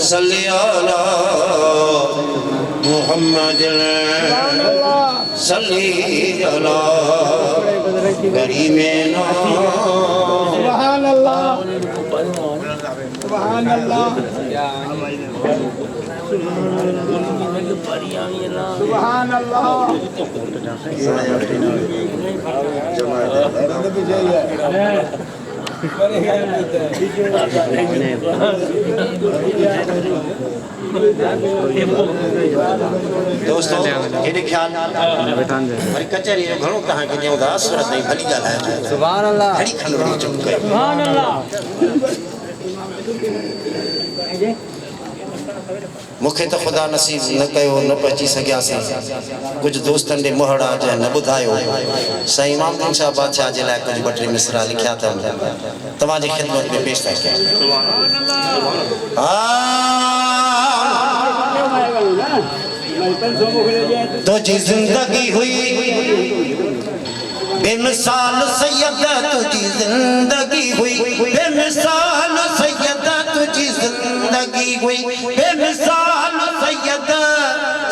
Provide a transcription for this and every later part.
सल्ली अला मुहम्मद सल्ली अला करीमेना सुभान अल्लाह सुभान अल्लाह सुभान अल्लाह दोस्तों हेॾे ख्याल वरी कचहरी जो घणो तव्हांखे ॾियूं था सूरत ताईं भली ॻाल्हाइजो सुभान अल्लाह घड़ी खंडड़ी चुप कयो सुभान अल्लाह मूंखे त ख़ुदा नसीब न कयो न पहुची सघियासीं कुझु दोस्तनि ॾे मोहड़ा जंहिं न ॿुधायो साईं इमामुद्दीन शाह बादशाह जे लाइ कुझु ॿ टे मिसरा लिखिया अथनि तव्हांजी ख़िदमत में पेश था कयां तुझी ज़िंदगी हुई बेमिसाल सैयद तुझी ज़िंदगी हुई बेमिसाल सैयद तुझी ज़िंदगी हुई बेमिसाल सैयद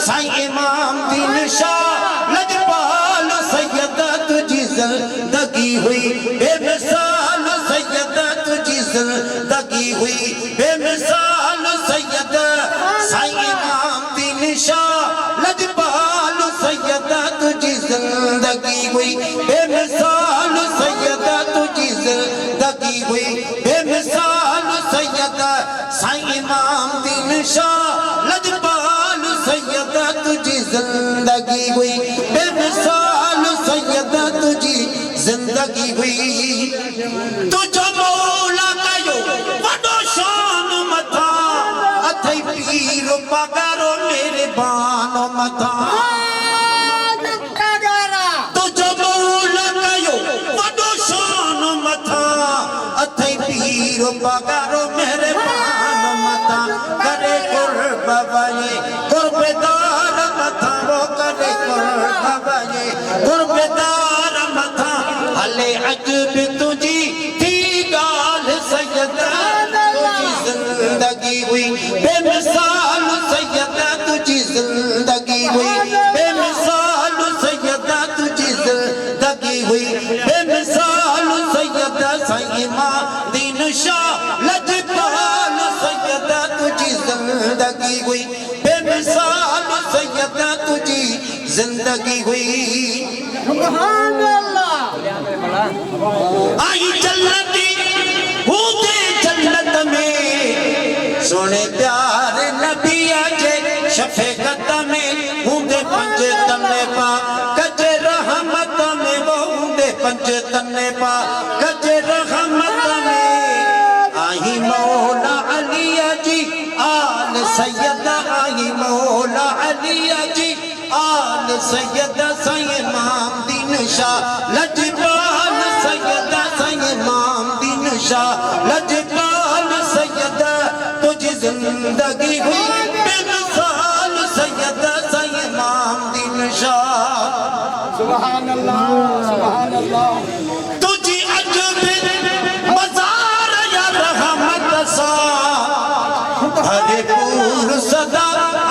साईं इमामुद्दीन शाह लजपाल सैयद तुझी ज़िंदगी हुई बेमिसाल सैयद तुझी ज़िंदगी हुई बेमिसाल सैयद साईं इमामुद्दीन शाह लजपाल सैयद तुझी ज़िंदगी हुई बेमिसाल सैयद तुझी ज़िंदगी हुई बेमिसाल सैयद साईं इमामुद्दीन शाह लजपाल सैयद तुझी ज़िंदगी हुई बेमिसाल सैयद तुझी ज़िंदगी हुई तुझो मौला कयो वॾो शान मथा अथई पीर पगारो मेरे बानो मथा तुझो मौला कयो वॾो शान मथा अथई पीर पगारो मेरे बानो मथा करे कुर्ब वये कुर्बदार मथा वो करे कुर्ब वये कुर्बदार मथा हले अजब तुझी थी ॻाल्हि सैयद तुझी ज़िंदगी हुई बेमिसाल सैयद तुझी ज़िंदगी हुई बेमिसाल सैयद तुझी ज़िंदगी हुई बेमिसाल सैयद साईं इमामुद्दीन शाह लजपाल सैयद तुझी ज़िंदगी हुई बेमिसाल सैयद तुझी ज़िंदगी हुई सुभान अल्लाह आई जन्नती हूंदे जन्नत में सोने प्यारे नबी जे शफ़क़त में हूंदे पंज तने पा कजे रहमत में वो हूंदे पंज तने पा कजे रहमत में आई मौला अली जी आल सैयद आई मौला अली जी आल सैयद साईं इमामुद्दीन शाह लजपाल सैयद साईं इमामुद्दीन शाह लजपाल सैयद तुझी ज़िंदगी हुई बेमिसाल सैयद साईं इमामुद्दीन शाह सुभान अल्लाह सुभान अल्लाह तुझी अजब मज़ार या रहमत सा भरपूर सदा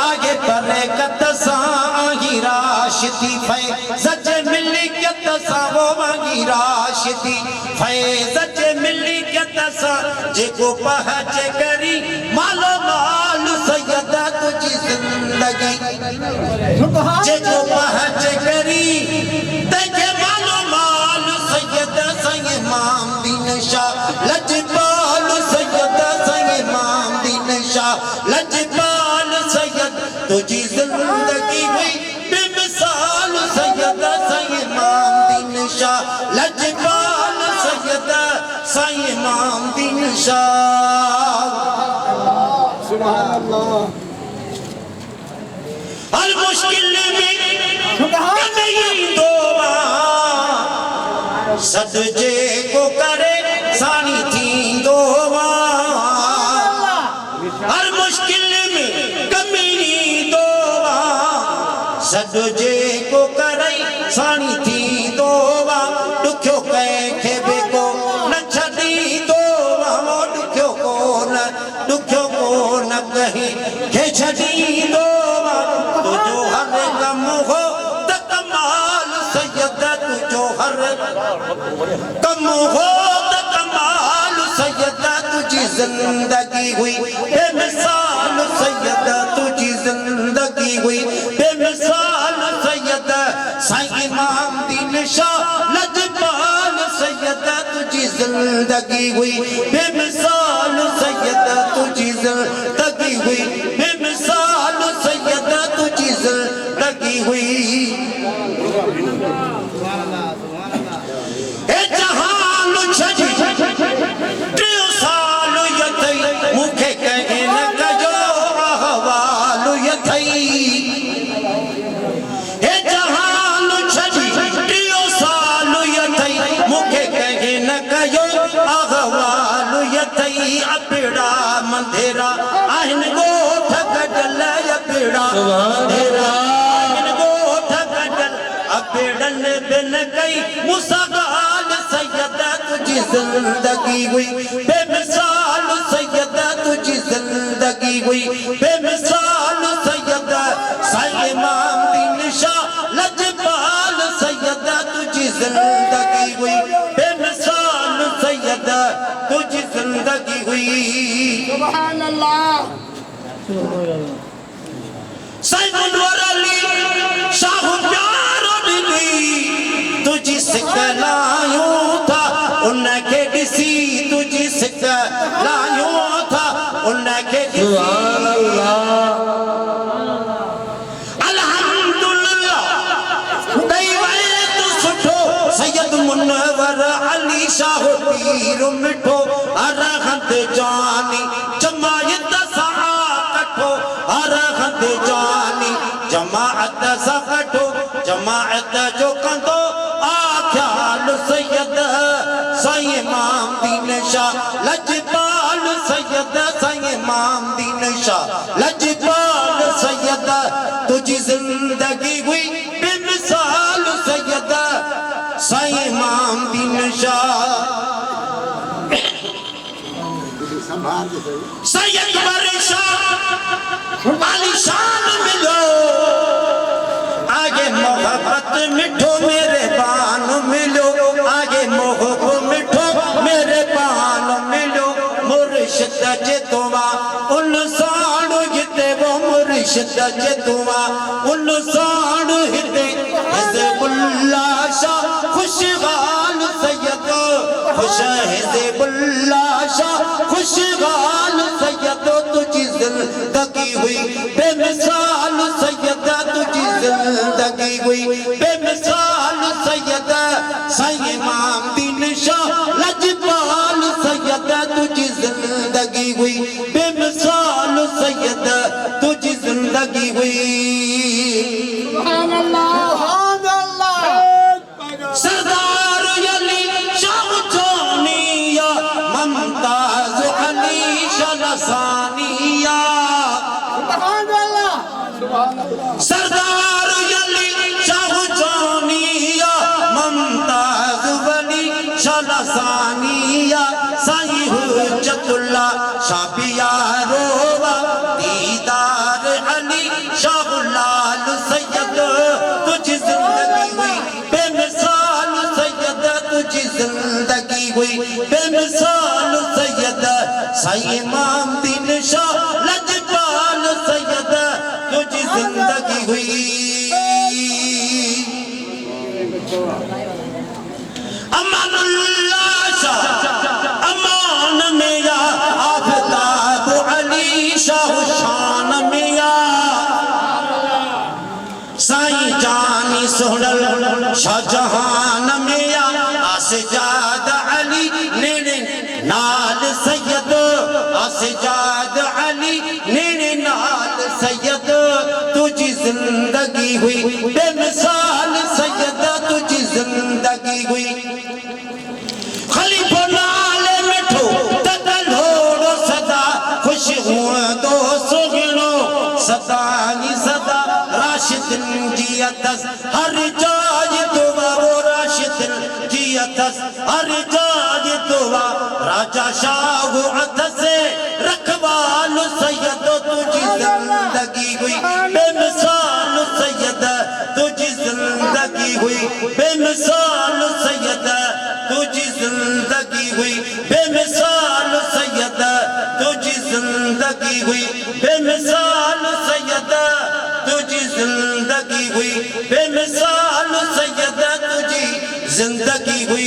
आगे बरकत सा आही राशिदी फैज़ मिल्कियत सा वो आही राशिदी फैज़ मिल्कियत सा जेको पहुंचे करी मालो माल सैयद तुझी ज़िंदगी जेको पहुंचे करी तंहिंखे मालो माल सैयद साईं इमामुद्दीन शाह लजपाल सैयद साईं इमामुद्दीन शाह लजपाल सैयद तुझी ज़िंदगी हुई बेमिसाल सैयद साईं इमामुद्दीन शाह लजपाल सैयद साईं इमामुद्दीन शाह सुभान अल्लाह हर मुश्किल में नहीं दोवा सदजे को करे सानी थी दोवा हर मुश्किल में कमी दोवा सदजे को करे सानी थी दोवा दुखियो कंहिंखे बि को न छॾी दोवा दुखियो को न कहीं के छड़ी दो तुझो हर कम हो त कमाल सैयद तुझो हर कम हो त कमाल सैयद तुझी जिंदगी हुई बेमिसाल सैयद तुझी जिंदगी हुई बेमिसाल सैयद साईं इमाम दीन शाह लजपाल सैयद तुझी जिंदगी हुई बेमिसाल सैयद तुझी जिंदगी हुई बेमिसाल सैयद तुझी जिंदगी हुई ए जहान छजी टियो साल यथई मुखे कहे न कजो अहवाल यथई ए जहान छजी टियो साल यथई मुखे कहे न कजो अहवाल यथई अबड़ा मंधेरा आहिन गोठ गडल अबड़ा मंधेरा आहिन गोठ गडल अबड़न बिन कई मुसगाल सैयद तुझी जिंदगी हुई बेमिसाल सैयद तुझी जिंदगी हुई बेमिसाल सैयद साईं इमाम दीन शाह लजपाल सैयद तुझी जिंदगी हुई बेमिसाल सैयद तुझी जिंदगी हुई सुभान अल्लाह साईं मुनव्वर अली शाह प्यारो मिली तुझी सिकलायूं था उनके दिसी तुझी सिकलायूं था उनके सुभान अल्लाह अल्हम्दुलिल्लाह दई वए तू सुठो सैयद मुनव्वर अली शाह पीर मिठो अरहत जानी जमायत सा कठो अरहत जानी जमाअत सा कठो जमाअत जो कंदो आख्याल सैयद साईं इमाम दीन शाह लजपाल सैयद साईं इमाम दीन शाह लजपाल सैयद तुझी जिंदगी हुई बेमिसाल सैयद साईं इमाम दीन शाह सैयद बरशाह आलिशान मिलो आगे मोहब्बत मिठो मेरे पान मिलो आगे मोहब्बत मिठो मेरे पान मिलो मुर्शिद जे तुमा उन साण हिते वो मुर्शिद जे तुमा उन साण हिते हिज़बुल्लाह शाह खुशहाल सैयद खुश हिज़बुल्लाह शाह खुशहाल सैयद तुझी जिंदगी हुई बेमिसाल सैयद तुझी जिंदगी हुई बेमिसाल सैयद साईं इमाम दीन शाह लजपाल सैयद तुझी जिंदगी हुई बेमिसाल सैयद तुझी जिंदगी हुई सुभान अल्लाह सुभान अल्लाह सरदार अली शाह जोनिया मुमताज अली शाह लसानिया सुभान अल्लाह सुभान अल्लाह सरदार अली शाह जोनिया मुमताज अली शाह लसानिया साईं हुज्जतुल्लाह शाह पियारोवा दीदार अली शाह लाल सैयद तुझी जिंदगी हुई बेमिसाल सैयद तुझी जिंदगी हुई बेमिसाल सैयद साईं इमाम दीन शाह लजपाल सैयद तुझी जिंदगी हुई अमानुल्लाह शाह अमान मिया आफताब अली शाह शान मिया साईं जानी सोहनल शाहजहान मिया आसजाद अली नेने नाल सैयद आसजाद अली नेने नाल सैयद तुझी जिंदगी हुई बेमिसाल सैयद तुझी जिंदगी हुई खलीफो नाल मिठो तकलोड़ो सदा खुश हुआ दो सुगनो सदा ही सदा राशिद जियतस हर जाय दुआ वो राशिद जियतस हर जाय दुआ राजा शाह अथ से रखवाल सैयद जिंदगी हुई बेमिसाल सैयदा तुझी जिंदगी हुई बेमिसाल सैयदा तुझी जिंदगी हुई बेमिसाल सैयदा तुझी जिंदगी हुई बेमिसाल सैयदा तुझी जिंदगी हुई बेमिसाल सैयदा तुझी जिंदगी हुई